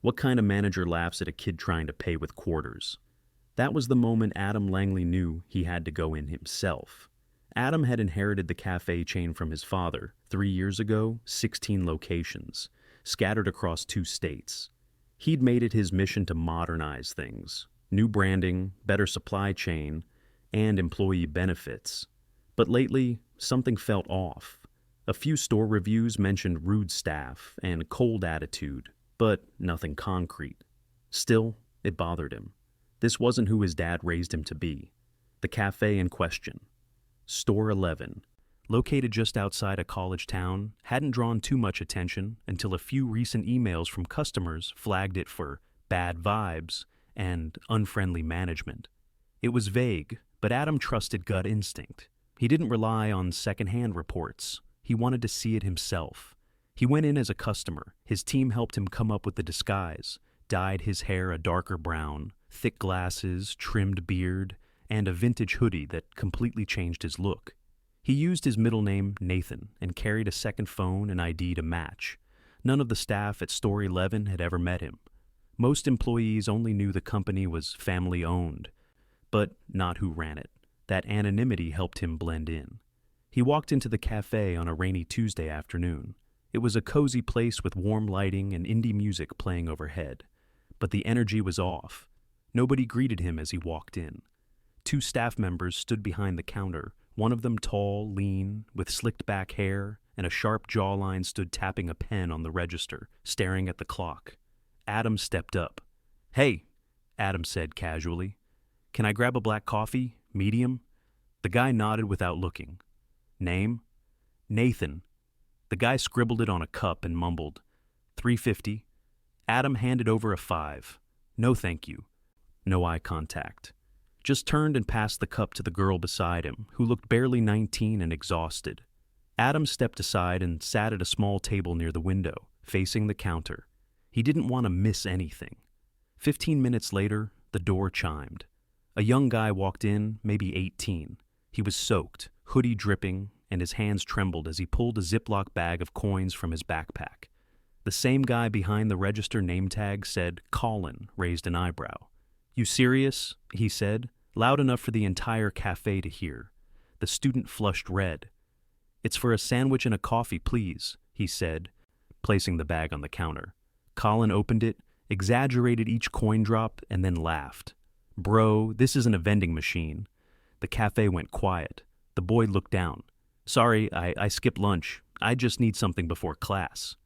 What kind of manager laughs at a kid trying to pay with quarters? That was the moment Adam Langley knew he had to go in himself. Adam had inherited the cafe chain from his father, 3 years ago, 16 locations, scattered across 2 states. He'd made it his mission to modernize things, new branding, better supply chain, and employee benefits. But lately, something felt off. A few store reviews mentioned rude staff and cold attitude, but nothing concrete. Still, it bothered him. This wasn't who his dad raised him to be. The cafe in question, Store 11, located just outside a college town, hadn't drawn too much attention until a few recent emails from customers flagged it for bad vibes and unfriendly management. It was vague, but Adam trusted gut instinct. He didn't rely on secondhand reports. He wanted to see it himself. He went in as a customer. His team helped him come up with the disguise, dyed his hair a darker brown, thick glasses, trimmed beard, and a vintage hoodie that completely changed his look. He used his middle name, Nathan, and carried a second phone and ID to match. None of the staff at Store 11 had ever met him. Most employees only knew the company was family-owned, but not who ran it. That anonymity helped him blend in. He walked into the cafe on a rainy Tuesday afternoon. It was a cozy place with warm lighting and indie music playing overhead. But the energy was off. Nobody greeted him as he walked in. 2 staff members stood behind the counter. One of them tall, lean, with slicked back hair, and a sharp jawline stood tapping a pen on the register, staring at the clock. Adam stepped up. "Hey," Adam said casually. "Can I grab a black coffee? Medium?" The guy nodded without looking. "Name?" "Nathan." The guy scribbled it on a cup and mumbled, "$3.50. Adam handed over a 5. "No thank you." No eye contact. Just turned and passed the cup to the girl beside him, who looked barely 19 and exhausted. Adam stepped aside and sat at a small table near the window, facing the counter. He didn't want to miss anything. 15 minutes later, the door chimed. A young guy walked in, maybe 18. He was soaked, hoodie dripping, and his hands trembled as he pulled a Ziploc bag of coins from his backpack. The same guy behind the register name tag said Colin raised an eyebrow. "You serious?" he said, loud enough for the entire cafe to hear. The student flushed red. "It's for a sandwich and a coffee, please," he said, placing the bag on the counter. Colin opened it, exaggerated each coin drop, and then laughed. "Bro, this isn't a vending machine." The cafe went quiet. The boy looked down. "Sorry, I skipped lunch. I just need something before class."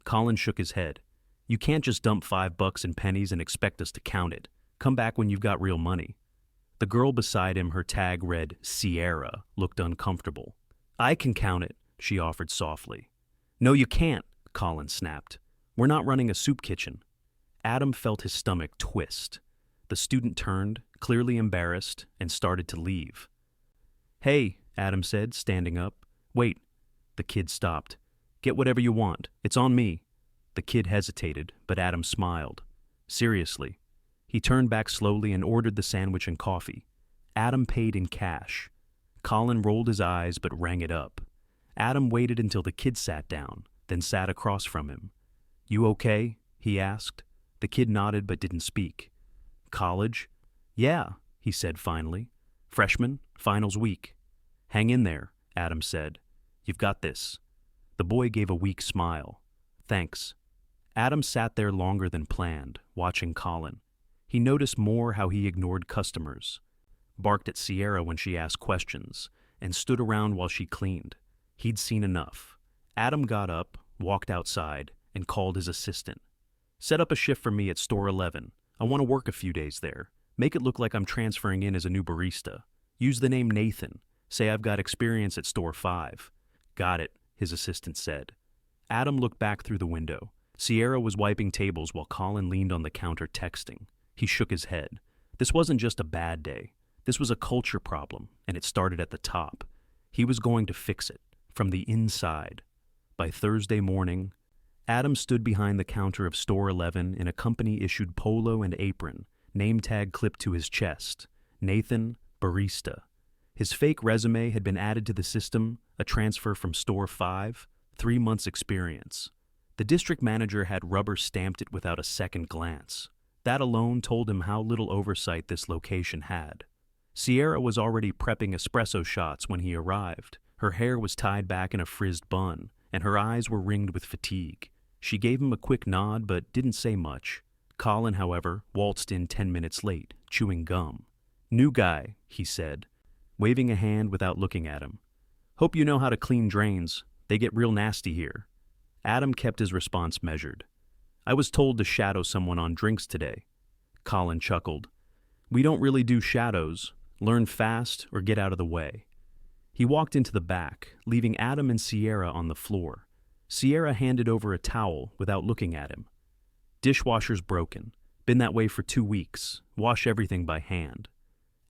Colin shook his head. "You can't just dump $5 in pennies and expect us to count it. Come back when you've got real money." The girl beside him, her tag read Sierra, looked uncomfortable. "I can count it," she offered softly. "No, you can't," Colin snapped. "We're not running a soup kitchen." Adam felt his stomach twist. The student turned, clearly embarrassed, and started to leave. "Hey," Adam said, standing up. "Wait." The kid stopped. "Get whatever you want. It's on me." The kid hesitated, but Adam smiled. "Seriously." He turned back slowly and ordered the sandwich and coffee. Adam paid in cash. Colin rolled his eyes but rang it up. Adam waited until the kid sat down, then sat across from him. "You okay?" he asked. The kid nodded but didn't speak. "College?" "Yeah," he said finally. "Freshman, finals week." "Hang in there," Adam said. "You've got this." The boy gave a weak smile. "Thanks." Adam sat there longer than planned, watching Colin. He noticed more how he ignored customers, barked at Sierra when she asked questions, and stood around while she cleaned. He'd seen enough. Adam got up, walked outside, and called his assistant. "Set up a shift for me at Store 11. I want to work a few days there. Make it look like I'm transferring in as a new barista. Use the name Nathan. Say I've got experience at Store 5. "Got it," his assistant said. Adam looked back through the window. Sierra was wiping tables while Colin leaned on the counter texting. He shook his head. This wasn't just a bad day. This was a culture problem, and it started at the top. He was going to fix it, from the inside. By Thursday morning, Adam stood behind the counter of Store 11 in a company-issued polo and apron, name tag clipped to his chest. Nathan, barista. His fake resume had been added to the system, a transfer from Store 5, 3 months experience. The district manager had rubber stamped it without a second glance. That alone told him how little oversight this location had. Sierra was already prepping espresso shots when he arrived. Her hair was tied back in a frizzed bun, and her eyes were ringed with fatigue. She gave him a quick nod but didn't say much. Colin, however, waltzed in 10 minutes late, chewing gum. "New guy," he said, waving a hand without looking at him. "Hope you know how to clean drains. They get real nasty here." Adam kept his response measured. "I was told to shadow someone on drinks today." Colin chuckled. "We don't really do shadows. Learn fast or get out of the way." He walked into the back, leaving Adam and Sierra on the floor. Sierra handed over a towel without looking at him. "Dishwasher's broken. Been that way for 2 weeks. Wash everything by hand."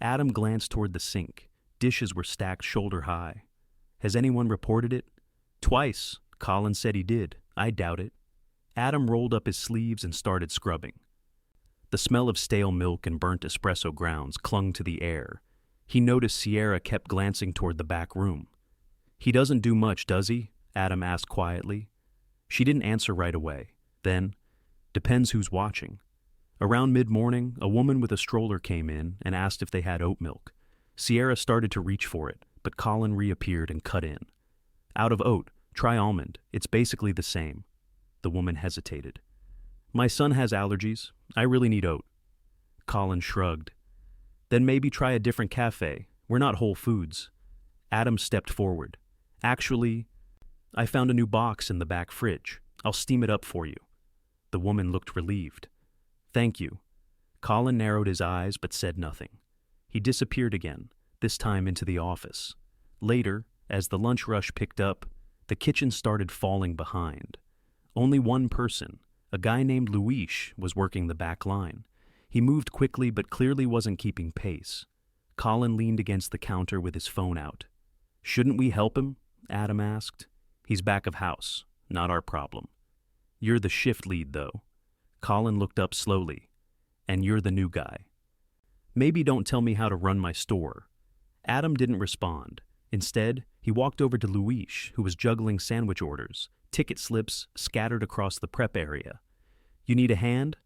Adam glanced toward the sink. Dishes were stacked shoulder high. "Has anyone reported it?" "Twice. Colin said he did. I doubt it." Adam rolled up his sleeves and started scrubbing. The smell of stale milk and burnt espresso grounds clung to the air. He noticed Sierra kept glancing toward the back room. "He doesn't do much, does he?" Adam asked quietly. She didn't answer right away. Then, "Depends who's watching." Around mid-morning, a woman with a stroller came in and asked if they had oat milk. Sierra started to reach for it, but Colin reappeared and cut in. "Out of oat, try almond. It's basically the same." The woman hesitated. "My son has allergies. I really need oat." Colin shrugged. "Then maybe try a different cafe. We're not Whole Foods." Adam stepped forward. "Actually, I found a new box in the back fridge. I'll steam it up for you." The woman looked relieved. "Thank you." Colin narrowed his eyes but said nothing. He disappeared again, this time into the office. Later, as the lunch rush picked up, the kitchen started falling behind. Only one person, a guy named Luis, was working the back line. He moved quickly but clearly wasn't keeping pace. Colin leaned against the counter with his phone out. "Shouldn't we help him?" Adam asked. "He's back of house. Not our problem." "You're the shift lead, though." Colin looked up slowly. "And you're the new guy. Maybe don't tell me how to run my store." Adam didn't respond. Instead, he walked over to Luis, who was juggling sandwich orders, ticket slips scattered across the prep area. "You need a hand?"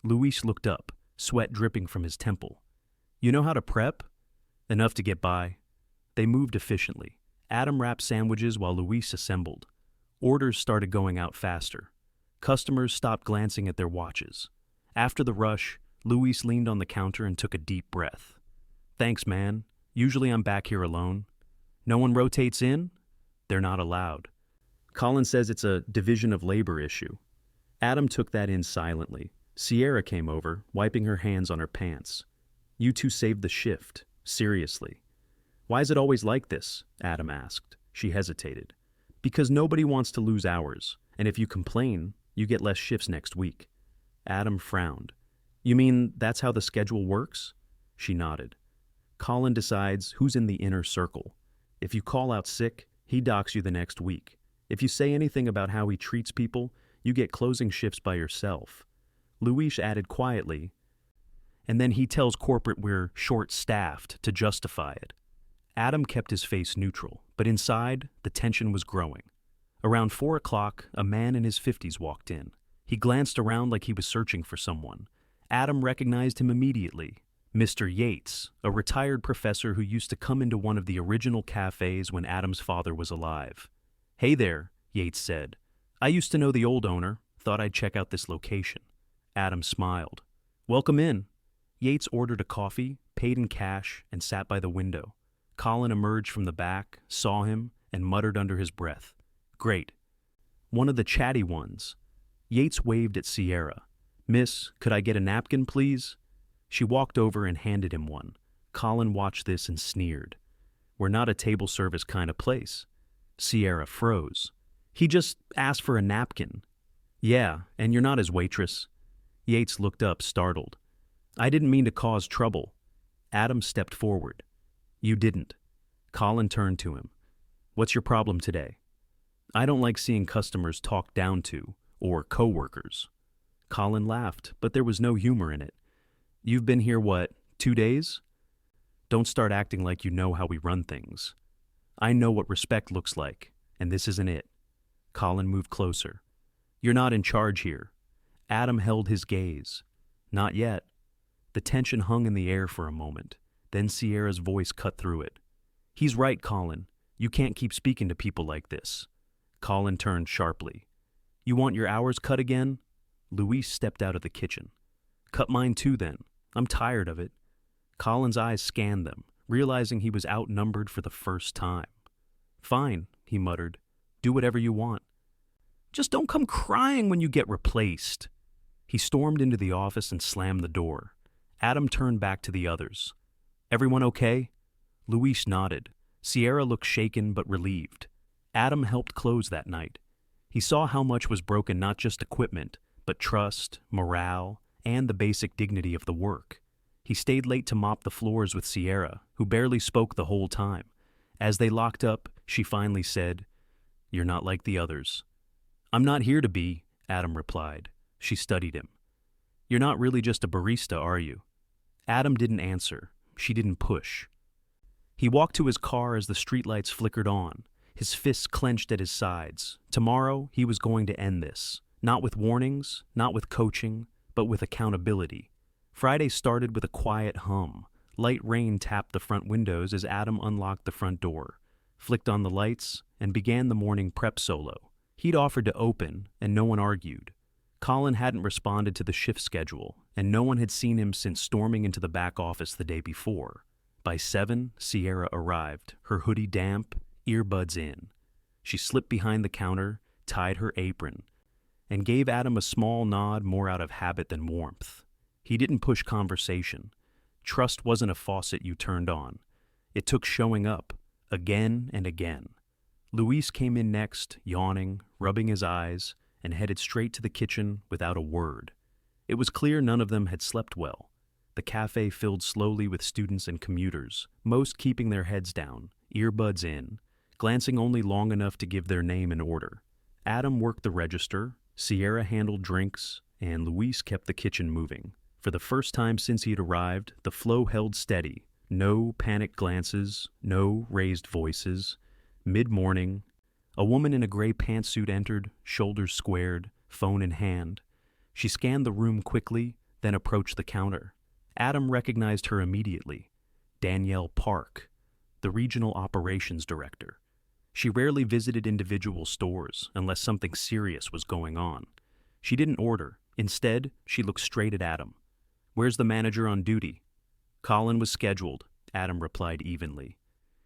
Luis looked up, sweat dripping from his temple. "You know how to prep?" "Enough to get by." They moved efficiently. Adam wrapped sandwiches while Luis assembled. Orders started going out faster. Customers stopped glancing at their watches. After the rush, Luis leaned on the counter and took a deep breath. "Thanks, man. Usually I'm back here alone." "No one rotates in?" "They're not allowed." Colin says it's a division of labor issue. Adam took that in silently. Sierra came over, wiping her hands on her pants. "You two saved the shift. Seriously." "Why is it always like this?" Adam asked. She hesitated. "Because nobody wants to lose hours, and if you complain, you get less shifts next week." Adam frowned. "You mean that's how the schedule works?" She nodded. "Colin decides who's in the inner circle. If you call out sick, he docks you the next week. If you say anything about how he treats people, you get closing shifts by yourself." Luis added quietly, "And then he tells corporate we're short-staffed to justify it." Adam kept his face neutral, but inside, the tension was growing. Around 4 o'clock, a man in his 50s walked in. He glanced around like he was searching for someone. Adam recognized him immediately. Mr. Yates, a retired professor who used to come into one of the original cafes when Adam's father was alive. "Hey there," Yates said. "I used to know the old owner. Thought I'd check out this location." Adam smiled. "Welcome in." Yates ordered a coffee, paid in cash, and sat by the window. Colin emerged from the back, saw him, and muttered under his breath, "Great." "One of the chatty ones." Yates waved at Sierra. "Miss, could I get a napkin, please?" She walked over and handed him one. Colin watched this and sneered. "We're not a table service kind of place." Sierra froze. "He just asked for a napkin." "Yeah, and you're not his waitress." Yates looked up, startled. "I didn't mean to cause trouble." Adam stepped forward. "You didn't." Colin turned to him. "What's your problem today?" "I don't like seeing customers talked down to, or co-workers." Colin laughed, but there was no humor in it. "You've been here, what, 2 days? Don't start acting like you know how we run things. I know what respect looks like, and this isn't it." Colin moved closer. You're not in charge here. Adam held his gaze. Not yet. The tension hung in the air for a moment. Then Sierra's voice cut through it. He's right, Colin. You can't keep speaking to people like this. Colin turned sharply. You want your hours cut again? Luis stepped out of the kitchen. Cut mine too, then. I'm tired of it. Colin's eyes scanned them, realizing he was outnumbered for the first time. Fine, he muttered. Do whatever you want. Just don't come crying when you get replaced. He stormed into the office and slammed the door. Adam turned back to the others. Everyone okay? Luis nodded. Sierra looked shaken but relieved. Adam helped close that night. He saw how much was broken, not just equipment, but trust, morale, and the basic dignity of the work. He stayed late to mop the floors with Sierra, who barely spoke the whole time. As they locked up, she finally said, You're not like the others. I'm not here to be, Adam replied. She studied him. You're not really just a barista, are you? Adam didn't answer. She didn't push. He walked to his car as the streetlights flickered on, his fists clenched at his sides. Tomorrow, he was going to end this. Not with warnings, not with coaching, but with accountability. Friday started with a quiet hum. Light rain tapped the front windows as Adam unlocked the front door, flicked on the lights, and began the morning prep solo. He'd offered to open, and no one argued. Colin hadn't responded to the shift schedule, and no one had seen him since storming into the back office the day before. By 7, Sierra arrived, her hoodie damp, earbuds in. She slipped behind the counter, tied her apron, and gave Adam a small nod more out of habit than warmth. He didn't push conversation. Trust wasn't a faucet you turned on. It took showing up, again and again. Luis came in next, yawning, rubbing his eyes, and headed straight to the kitchen without a word. It was clear none of them had slept well. The cafe filled slowly with students and commuters, most keeping their heads down, earbuds in, glancing only long enough to give their name and order. Adam worked the register, Sierra handled drinks, and Luis kept the kitchen moving. For the first time since he had arrived, the flow held steady. No panicked glances, no raised voices. Mid-morning, a woman in a gray pantsuit entered, shoulders squared, phone in hand. She scanned the room quickly, then approached the counter. Adam recognized her immediately. Danielle Park, the regional operations director. She rarely visited individual stores unless something serious was going on. She didn't order. Instead, she looked straight at Adam. Where's the manager on duty? Colin was scheduled, Adam replied evenly.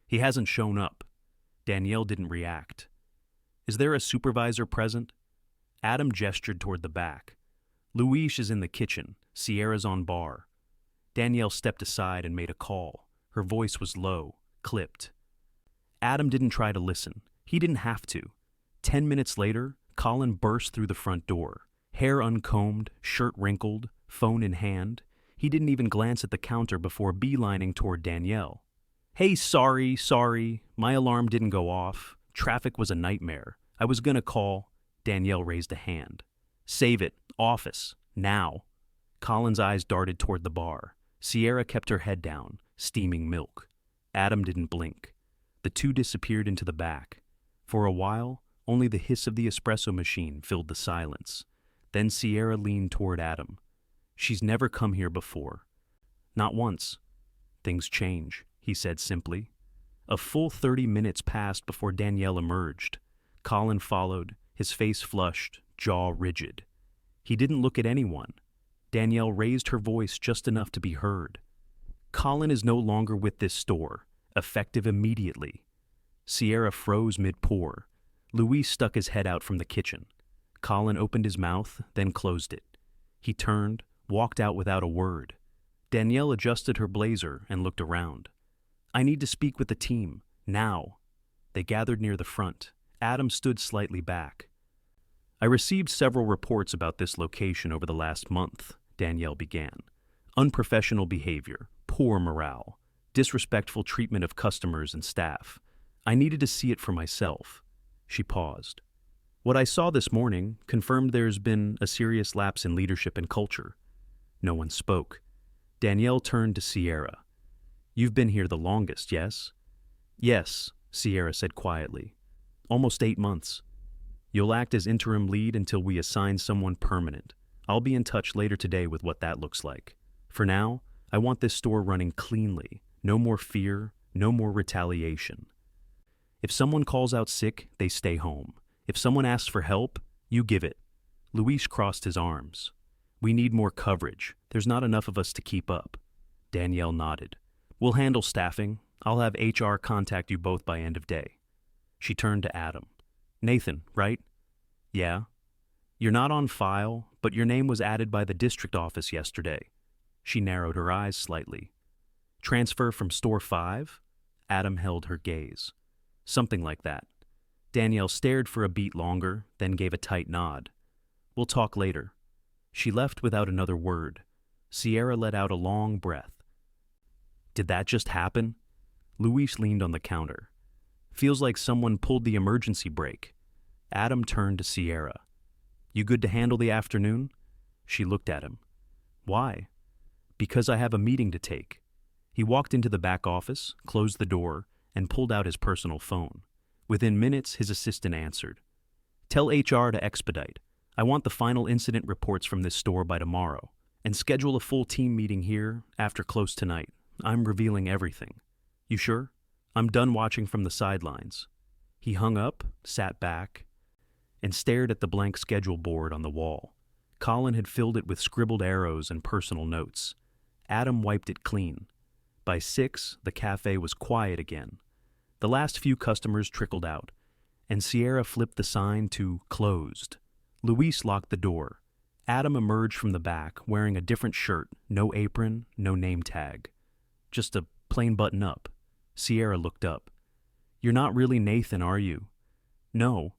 He hasn't shown up. Danielle didn't react. Is there a supervisor present? Adam gestured toward the back. Luis is in the kitchen. Sierra's on bar. Danielle stepped aside and made a call. Her voice was low, clipped. Adam didn't try to listen. He didn't have to. 10 minutes later, Colin burst through the front door. Hair uncombed, shirt wrinkled, phone in hand. He didn't even glance at the counter before beelining toward Danielle. Hey, sorry. My alarm didn't go off. Traffic was a nightmare. I was gonna call. Danielle raised a hand. Save it. Office. Now. Colin's eyes darted toward the bar. Sierra kept her head down, steaming milk. Adam didn't blink. The two disappeared into the back. For a while, only the hiss of the espresso machine filled the silence. Then Sierra leaned toward Adam. She's never come here before. Not once. Things change, he said simply. A full 30 minutes passed before Danielle emerged. Colin followed, his face flushed, jaw rigid. He didn't look at anyone. Danielle raised her voice just enough to be heard. Colin is no longer with this store, effective immediately. Sierra froze mid-pour. Luis stuck his head out from the kitchen. Colin opened his mouth, then closed it. He turned, walked out without a word. Danielle adjusted her blazer and looked around. I need to speak with the team, now. They gathered near the front. Adam stood slightly back. I received several reports about this location over the last month, Danielle began. Unprofessional behavior, poor morale, disrespectful treatment of customers and staff. I needed to see it for myself. She paused. What I saw this morning confirmed there's been a serious lapse in leadership and culture. No one spoke. Danielle turned to Sierra. You've been here the longest, yes? Yes, Sierra said quietly. Almost 8 months. You'll act as interim lead until we assign someone permanent. I'll be in touch later today with what that looks like. For now, I want this store running cleanly. No more fear, no more retaliation. If someone calls out sick, they stay home. If someone asks for help, you give it. Luis crossed his arms. We need more coverage. There's not enough of us to keep up. Danielle nodded. We'll handle staffing. I'll have HR contact you both by end of day. She turned to Adam. Nathan, right? Yeah. You're not on file, but your name was added by the district office yesterday. She narrowed her eyes slightly. Transfer from store 5? Adam held her gaze. Something like that. Danielle stared for a beat longer, then gave a tight nod. We'll talk later. She left without another word. Sierra let out a long breath. Did that just happen? Luis leaned on the counter. Feels like someone pulled the emergency brake. Adam turned to Sierra. You good to handle the afternoon? She looked at him. Why? Because I have a meeting to take. He walked into the back office, closed the door, and pulled out his personal phone. Within minutes, his assistant answered. Tell HR to expedite. I want the final incident reports from this store by tomorrow, and schedule a full team meeting here after close tonight. I'm revealing everything. You sure? I'm done watching from the sidelines. He hung up, sat back, and stared at the blank schedule board on the wall. Colin had filled it with scribbled arrows and personal notes. Adam wiped it clean. By 6, the cafe was quiet again. The last few customers trickled out, and Sierra flipped the sign to closed. Luis locked the door. Adam emerged from the back, wearing a different shirt, no apron, no name tag. Just a plain button-up. Sierra looked up. You're not really Nathan, are you? No.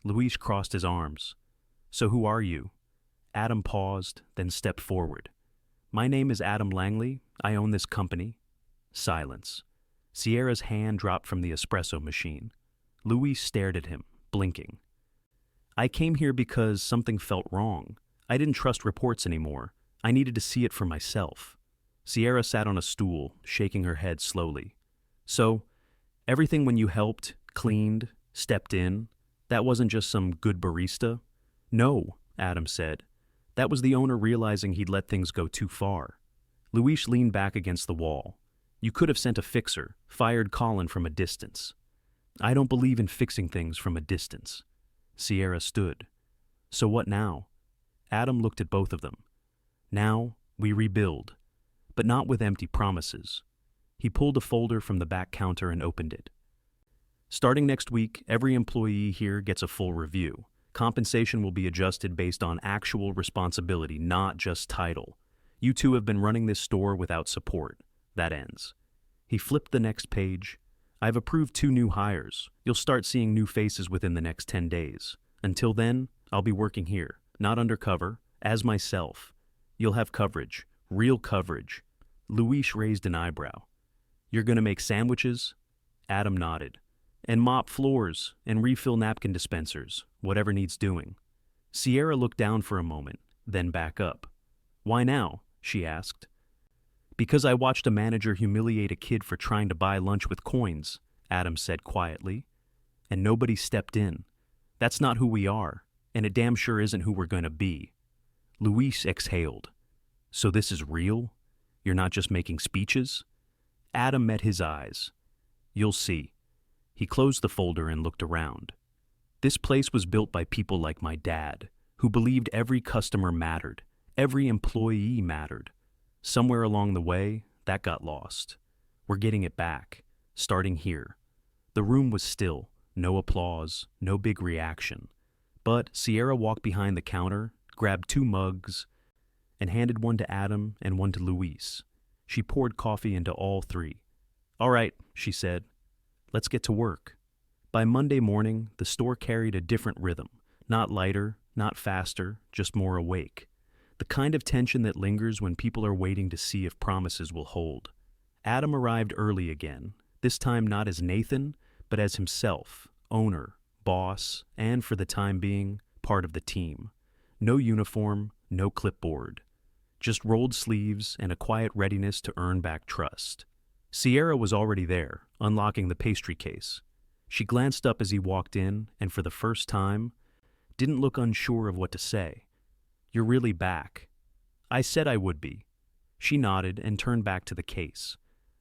Luis crossed his arms. So who are you? Adam paused, then stepped forward. My name is Adam Langley. I own this company. Silence. Sierra's hand dropped from the espresso machine. Luis stared at him, blinking. I came here because something felt wrong. I didn't trust reports anymore. I needed to see it for myself. Sierra sat on a stool, shaking her head slowly. So, everything when you helped, cleaned, stepped in, that wasn't just some good barista? No, Adam said. That was the owner realizing he'd let things go too far. Luis leaned back against the wall. You could have sent a fixer, fired Colin from a distance. I don't believe in fixing things from a distance. Sierra stood. So what now? Adam looked at both of them. Now, we rebuild, but not with empty promises. He pulled a folder from the back counter and opened it. Starting next week, every employee here gets a full review. Compensation will be adjusted based on actual responsibility, not just title. You two have been running this store without support. That ends. He flipped the next page. I've approved 2 new hires. You'll start seeing new faces within the next 10 days. Until then, I'll be working here, not undercover, as myself. You'll have coverage, real coverage. Luis raised an eyebrow. You're going to make sandwiches? Adam nodded. And mop floors and refill napkin dispensers, whatever needs doing. Sierra looked down for a moment, then back up. Why now? She asked. Because I watched a manager humiliate a kid for trying to buy lunch with coins, Adam said quietly. And nobody stepped in. That's not who we are, and it damn sure isn't who we're going to be. Luis exhaled. So this is real? You're not just making speeches? Adam met his eyes. You'll see. He closed the folder and looked around. This place was built by people like my dad, who believed every customer mattered, every employee mattered. Somewhere along the way, that got lost. We're getting it back, starting here. The room was still, no applause, no big reaction. But Sierra walked behind the counter, grabbed 2 mugs, and handed one to Adam and one to Luis. She poured coffee into all 3. All right, she said. Let's get to work. By Monday morning, the store carried a different rhythm. Not lighter, not faster, just more awake. The kind of tension that lingers when people are waiting to see if promises will hold. Adam arrived early again, this time not as Nathan, but as himself, owner, boss, and for the time being, part of the team. No uniform, no clipboard. Just rolled sleeves and a quiet readiness to earn back trust. Sierra was already there, unlocking the pastry case. She glanced up as he walked in, and for the first time, didn't look unsure of what to say. "You're really back." "I said I would be." She nodded and turned back to the case.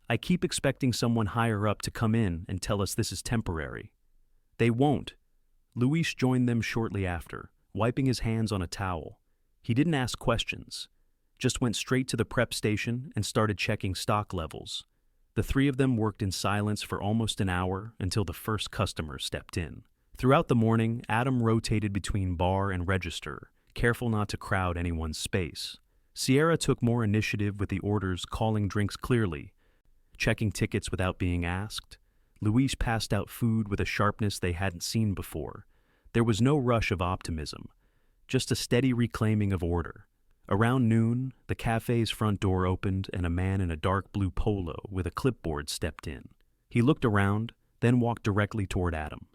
"I keep expecting someone higher up to come in and tell us this is temporary." "They won't." Luis joined them shortly after, wiping his hands on a towel. He didn't ask questions, just went straight to the prep station and started checking stock levels. The three of them worked in silence for almost an hour until the first customer stepped in. Throughout the morning, Adam rotated between bar and register, careful not to crowd anyone's space. Sierra took more initiative with the orders, calling drinks clearly, checking tickets without being asked. Luis passed out food with a sharpness they hadn't seen before. There was no rush of optimism, just a steady reclaiming of order. Around noon, the cafe's front door opened and a man in a dark blue polo with a clipboard stepped in. He looked around, then walked directly toward Adam.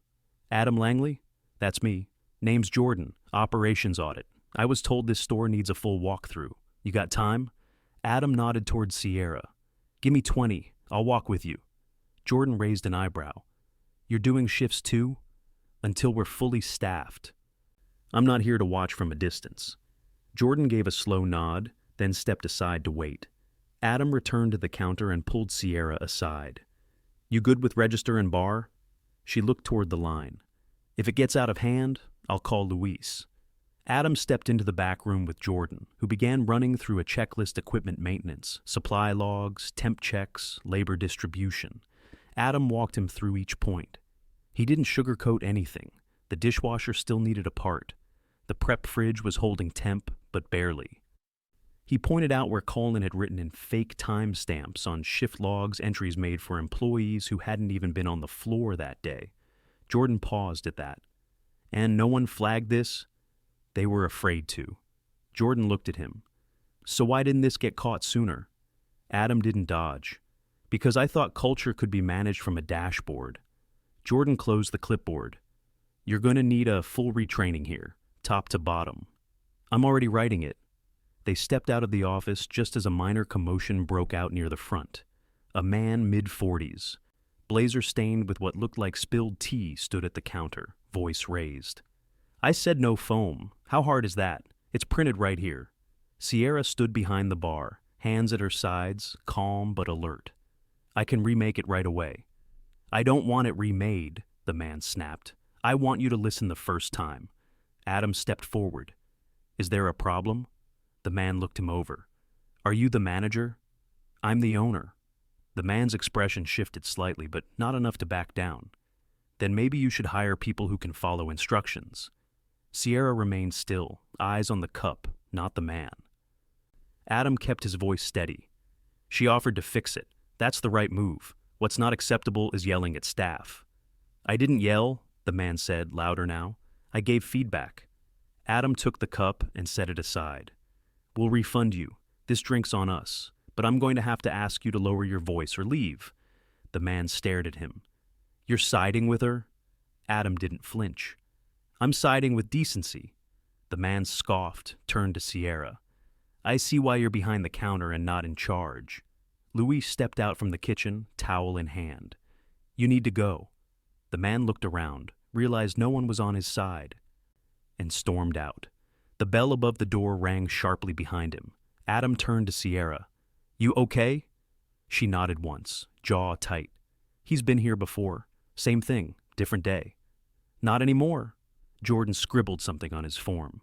"Adam Langley? That's me. Name's Jordan, operations audit. I was told this store needs a full walkthrough. You got time?" Adam nodded toward Sierra. "Give me 20. I'll walk with you." Jordan raised an eyebrow. "You're doing shifts too?" "Until we're fully staffed." "I'm not here to watch from a distance." Jordan gave a slow nod, then stepped aside to wait. Adam returned to the counter and pulled Sierra aside. "You good with register and bar?" She looked toward the line. "If it gets out of hand, I'll call Luis." Adam stepped into the back room with Jordan, who began running through a checklist: equipment maintenance, supply logs, temp checks, labor distribution. Adam walked him through each point. He didn't sugarcoat anything. The dishwasher still needed a part. The prep fridge was holding temp, but barely. He pointed out where Colin had written in fake timestamps on shift logs entries made for employees who hadn't even been on the floor that day. Jordan paused at that. "And no one flagged this?" "They were afraid to." Jordan looked at him. "So why didn't this get caught sooner?" Adam didn't dodge. "Because I thought culture could be managed from a dashboard." Jordan closed the clipboard. "You're going to need a full retraining here, top to bottom." "I'm already writing it." They stepped out of the office just as a minor commotion broke out near the front. A man mid-40s, blazer-stained with what looked like spilled tea, stood at the counter, voice raised. "I said no foam. How hard is that? It's printed right here." Sierra stood behind the bar, hands at her sides, calm but alert. "I can remake it right away." "I don't want it remade," the man snapped. "I want you to listen the first time." Adam stepped forward. "Is there a problem?" The man looked him over. "Are you the manager?" "I'm the owner." The man's expression shifted slightly, but not enough to back down. "Then maybe you should hire people who can follow instructions." Sierra remained still, eyes on the cup, not the man. Adam kept his voice steady. "She offered to fix it. That's the right move. What's not acceptable is yelling at staff." "I didn't yell," the man said, louder now. "I gave feedback." Adam took the cup and set it aside. "We'll refund you. This drink's on us. But I'm going to have to ask you to lower your voice or leave." The man stared at him. "You're siding with her?" Adam didn't flinch. "I'm siding with decency." The man scoffed, turned to Sierra. "I see why you're behind the counter and not in charge." Luis stepped out from the kitchen, towel in hand. "You need to go." The man looked around, realized no one was on his side, and stormed out. The bell above the door rang sharply behind him. Adam turned to Sierra. "You okay?" She nodded once, jaw tight. "He's been here before. Same thing, different day." "Not anymore." Jordan scribbled something on his form.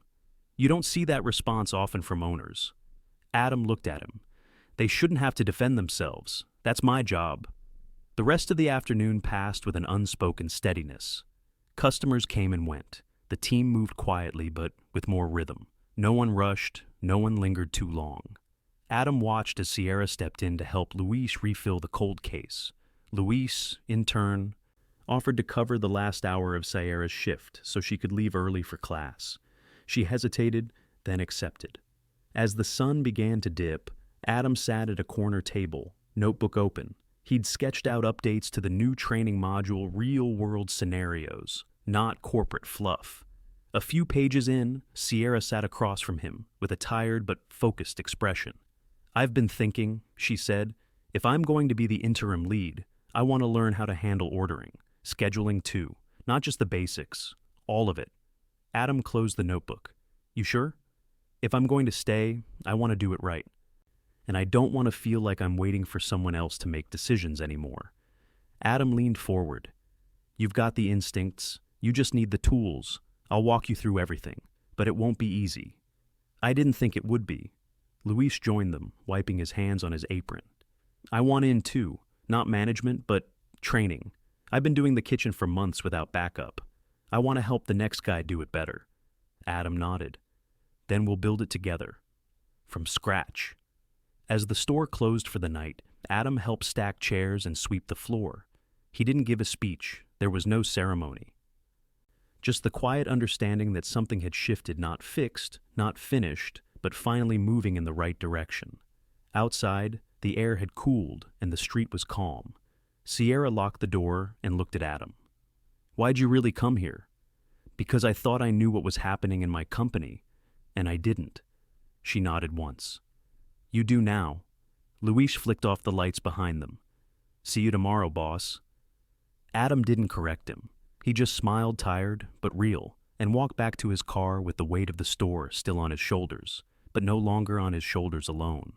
"You don't see that response often from owners." Adam looked at him. "They shouldn't have to defend themselves. That's my job." The rest of the afternoon passed with an unspoken steadiness. Customers came and went. The team moved quietly, but with more rhythm. No one rushed, no one lingered too long. Adam watched as Sierra stepped in to help Luis refill the cold case. Luis, in turn, offered to cover the last hour of Sierra's shift so she could leave early for class. She hesitated, then accepted. As the sun began to dip, Adam sat at a corner table, notebook open. He'd sketched out updates to the new training module, real-world scenarios, not corporate fluff. A few pages in, Sierra sat across from him with a tired but focused expression. "I've been thinking," she said, "if I'm going to be the interim lead, I want to learn how to handle ordering, scheduling too, not just the basics, all of it." Adam closed the notebook. You sure? If I'm going to stay, I want to do it right. And I don't want to feel like I'm waiting for someone else to make decisions anymore. Adam leaned forward. You've got the instincts. You just need the tools. I'll walk you through everything, but it won't be easy. I didn't think it would be. Luis joined them, wiping his hands on his apron. I want in too. Not management, but training. I've been doing the kitchen for months without backup. I want to help the next guy do it better. Adam nodded. Then we'll build it together. From scratch. As the store closed for the night, Adam helped stack chairs and sweep the floor. He didn't give a speech. There was no ceremony. Just the quiet understanding that something had shifted, not fixed, not finished, but finally moving in the right direction. Outside, the air had cooled and the street was calm. Sierra locked the door and looked at Adam. Why'd you really come here? Because I thought I knew what was happening in my company, and I didn't. She nodded once. You do now. Luis flicked off the lights behind them. See you tomorrow, boss. Adam didn't correct him. He just smiled, tired but real, and walked back to his car with the weight of the store still on his shoulders, but no longer on his shoulders alone.